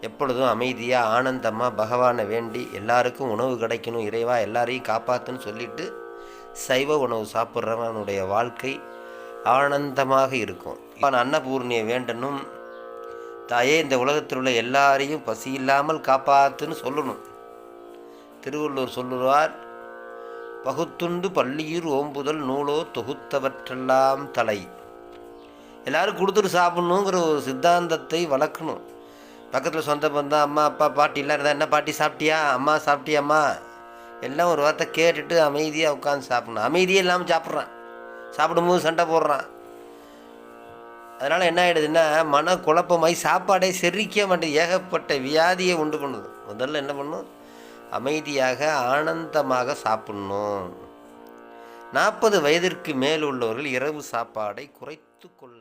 எப்பொழுதும் அமைதியாக ஆனந்தமாக பகவானை வேண்டி எல்லாருக்கும் உணவு கிடைக்கணும், இறைவா எல்லாரையும் காப்பாற்றுன்னு சொல்லிட்டு சைவ உணவு சாப்பிட்றவனுடைய வாழ்க்கை ஆனந்தமாக இருக்கும். நான் அன்னபூர்ணியை வேண்டணும், தாயே இந்த உலகத்தில் உள்ள எல்லாரையும் பசி இல்லாமல் காப்பாற்றுன்னு சொல்லணும். திருவள்ளுவர் சொல்லுவார், பகுத்துண்டு பள்ளியூர் ஓம்புதல் நூலோ தொகுத்தவற்றெல்லாம் தலை. எல்லோரும் கொடுத்துட்டு சாப்பிட்ணுங்கிற ஒரு சித்தாந்தத்தை வளர்க்கணும். பக்கத்தில் சொந்த பந்தம் அம்மா அப்பா பாட்டிலாம் இருந்தால், என்ன பாட்டி சாப்பிட்டியா, அம்மா சாப்பிட்டியாம்மா, எல்லாம் ஒரு வார்த்தை கேட்டுட்டு அமைதியாக உட்காந்து சாப்பிட்ணும். அமைதியே இல்லாமல் சாப்பிட்றான், சாப்பிடும்போது சண்டை போடுறான். அதனால் என்ன ஆகிடுதுன்னா மன குழப்பமாகி சாப்பாடே செரிக்க மாட்டேது, ஏகப்பட்ட வியாதியை உண்டு பண்ணுது. முதல்ல என்ன பண்ணும், அமைதியாக ஆனந்தமாக சாப்பிட்ணும். 40 வயதிற்கு மேல் உள்ளவர்கள் இரவு சாப்பாடை குறைத்து கொள்ள